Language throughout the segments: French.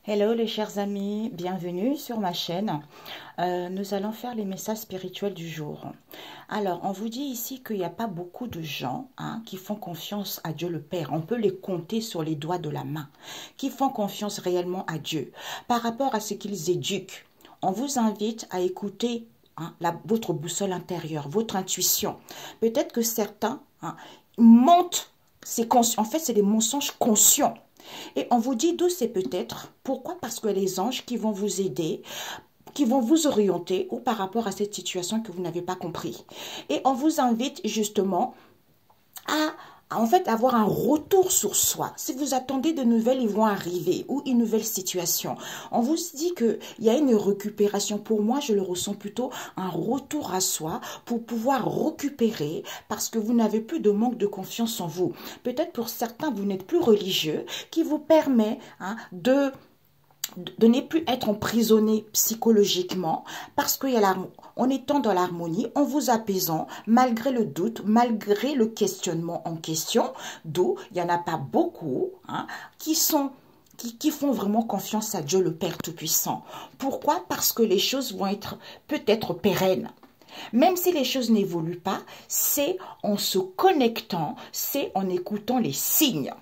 Hello les chers amis, bienvenue sur ma chaîne. Nous allons faire les messages spirituels du jour. Alors, on vous dit ici qu'il n'y a pas beaucoup de gens qui font confiance à Dieu le Père. On peut les compter sur les doigts de la main, qui font confiance réellement à Dieu. Par rapport à ce qu'ils éduquent, on vous invite à écouter votre boussole intérieure, votre intuition. Peut-être que certains mentent, en fait c'est des mensonges conscients. Et on vous dit d'où c'est peut-être. Pourquoi? Parce que les anges qui vont vous aider, qui vont vous orienter ou par rapport à cette situation que vous n'avez pas compris. Et on vous invite justement à en fait avoir un retour sur soi. Si vous attendez de nouvelles, ils vont arriver ou une nouvelle situation. On vous dit qu'il y a une récupération. Pour moi, je le ressens plutôt un retour à soi pour pouvoir récupérer parce que vous n'avez plus de manque de confiance en vous. Peut-être pour certains, vous n'êtes plus religieux qui vous permet de ne plus être emprisonné psychologiquement parce qu'il y a en étant dans l'harmonie, en vous apaisant, malgré le doute, malgré le questionnement en question, d'où il n'y en a pas beaucoup qui font vraiment confiance à Dieu le Père Tout-Puissant. Pourquoi? Parce que les choses vont être peut-être pérennes. Même si les choses n'évoluent pas, c'est en se connectant, c'est en écoutant les signes.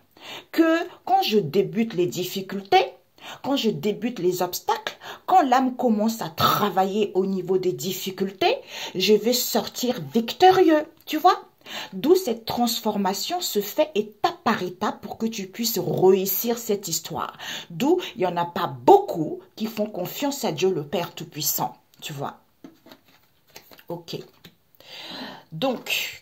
Que quand je débute les difficultés, quand je débute les obstacles, quand l'âme commence à travailler au niveau des difficultés, je vais sortir victorieux, tu vois? D'où cette transformation se fait étape par étape pour que tu puisses réussir cette histoire. D'où il n'y en a pas beaucoup qui font confiance à Dieu le Père Tout-Puissant, tu vois? Ok. Donc,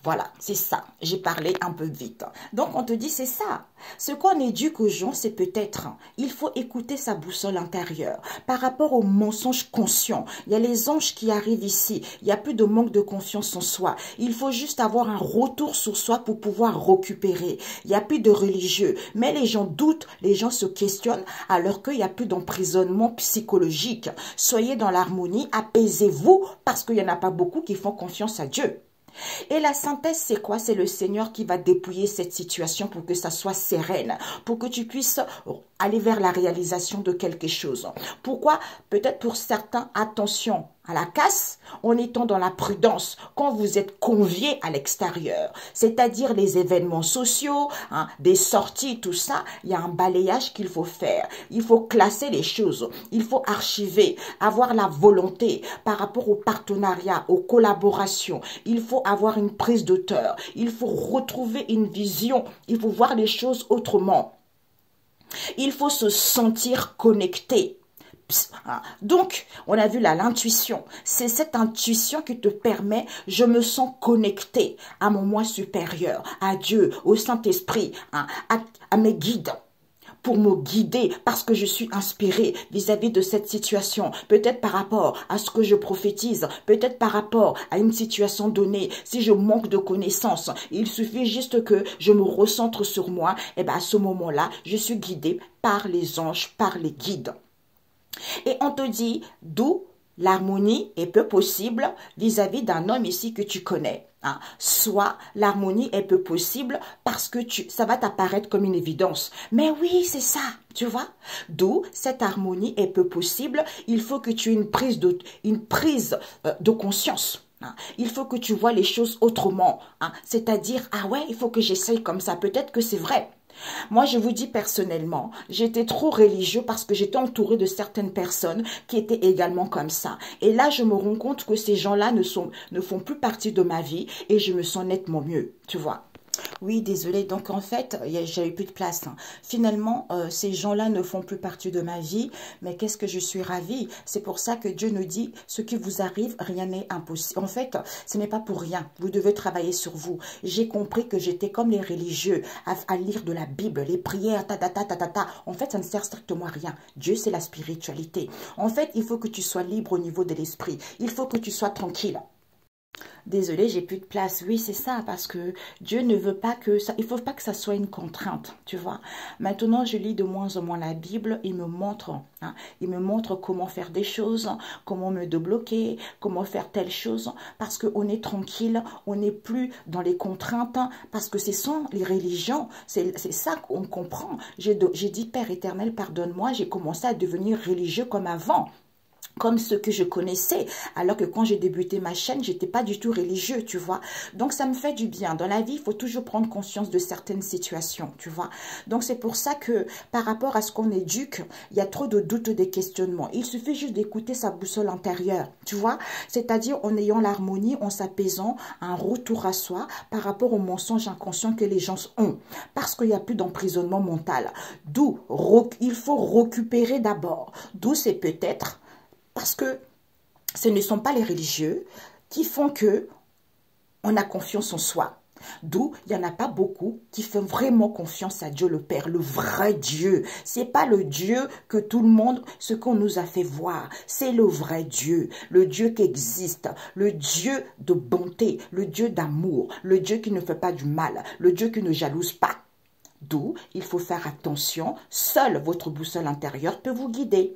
voilà, c'est ça. J'ai parlé un peu vite. Donc, on te dit, c'est ça. Ce qu'on éduque aux gens, c'est peut-être, il faut écouter sa boussole intérieure. Par rapport aux mensonges conscients, il y a les anges qui arrivent ici. Il n'y a plus de manque de confiance en soi. Il faut juste avoir un retour sur soi pour pouvoir récupérer. Il n'y a plus de religieux. Mais les gens doutent, les gens se questionnent, alors qu'il n'y a plus d'emprisonnement psychologique. Soyez dans l'harmonie, apaisez-vous, parce qu'il n'y en a pas beaucoup qui font confiance à Dieu. Et la synthèse, c'est quoi? C'est le Seigneur qui va dépouiller cette situation pour que ça soit sereine, pour que tu puisses aller vers la réalisation de quelque chose. Pourquoi? Peut-être pour certains, attention à la casse, en étant dans la prudence, quand vous êtes conviés à l'extérieur, c'est-à-dire les événements sociaux, des sorties, tout ça, il y a un balayage qu'il faut faire. Il faut classer les choses, il faut archiver, avoir la volonté par rapport au partenariat, aux collaborations. Il faut avoir une prise d'auteur, il faut retrouver une vision, il faut voir les choses autrement. Il faut se sentir connecté. Donc, on a vu là l'intuition. C'est cette intuition qui te permet, je me sens connecté à mon moi supérieur, à Dieu, au Saint-Esprit, à mes guides, pour me guider parce que je suis inspirée vis-à-vis de cette situation. Peut-être par rapport à ce que je prophétise, peut-être par rapport à une situation donnée. Si je manque de connaissances, il suffit juste que je me recentre sur moi. Et bien à ce moment-là, je suis guidée par les anges, par les guides. Et on te dit d'où l'harmonie est peu possible vis-à-vis d'un homme ici que tu connais. Soit l'harmonie est peu possible parce que ça va t'apparaître comme une évidence. Mais oui, c'est ça, tu vois. D'où cette harmonie est peu possible. Il faut que tu aies une prise de conscience. Il faut que tu vois les choses autrement. C'est-à-dire, ah ouais, il faut que j'essaye comme ça. Peut-être que c'est vrai. Moi, je vous dis personnellement, j'étais trop religieux parce que j'étais entourée de certaines personnes qui étaient également comme ça. Et là, je me rends compte que ces gens-là ne font plus partie de ma vie et je me sens nettement mieux, tu vois. Oui, désolée. Donc, en fait, j'avais plus de place. Finalement, ces gens-là ne font plus partie de ma vie. Mais qu'est-ce que je suis ravie. C'est pour ça que Dieu nous dit, ce qui vous arrive, rien n'est impossible. En fait, ce n'est pas pour rien. Vous devez travailler sur vous. J'ai compris que j'étais comme les religieux à lire de la Bible, les prières, En fait, ça ne sert strictement à rien. Dieu, c'est la spiritualité. En fait, il faut que tu sois libre au niveau de l'esprit. Il faut que tu sois tranquille. Désolée, j'ai plus de place. Oui, c'est ça, parce que Dieu ne veut pas que ça, il faut pas que ça soit une contrainte, tu vois. Maintenant, je lis de moins en moins la Bible. Il me montre comment faire des choses, comment me débloquer, comment faire telle chose, parce qu'on est tranquille, on n'est plus dans les contraintes, parce que ce sont les religions, c'est ça qu'on comprend. J'ai dit, Père éternel, pardonne-moi, j'ai commencé à devenir religieux comme avant, comme ceux que je connaissais, alors que quand j'ai débuté ma chaîne, j'étais pas du tout religieux, tu vois. Donc, ça me fait du bien. Dans la vie, il faut toujours prendre conscience de certaines situations, tu vois. Donc, c'est pour ça que, par rapport à ce qu'on éduque, il y a trop de doutes, des questionnements. Il suffit juste d'écouter sa boussole intérieure, tu vois. C'est-à-dire, en ayant l'harmonie, en s'apaisant, un retour à soi par rapport aux mensonges inconscients que les gens ont. Parce qu'il n'y a plus d'emprisonnement mental. D'où, il faut récupérer d'abord. D'où c'est peut-être parce que ce ne sont pas les religieux qui font que on a confiance en soi. D'où il n'y en a pas beaucoup qui font vraiment confiance à Dieu le Père, le vrai Dieu. C'est pas le Dieu que tout le monde, ce qu'on nous a fait voir. C'est le vrai Dieu, le Dieu qui existe, le Dieu de bonté, le Dieu d'amour, le Dieu qui ne fait pas du mal, le Dieu qui ne jalouse pas. D'où il faut faire attention, seule votre boussole intérieure peut vous guider.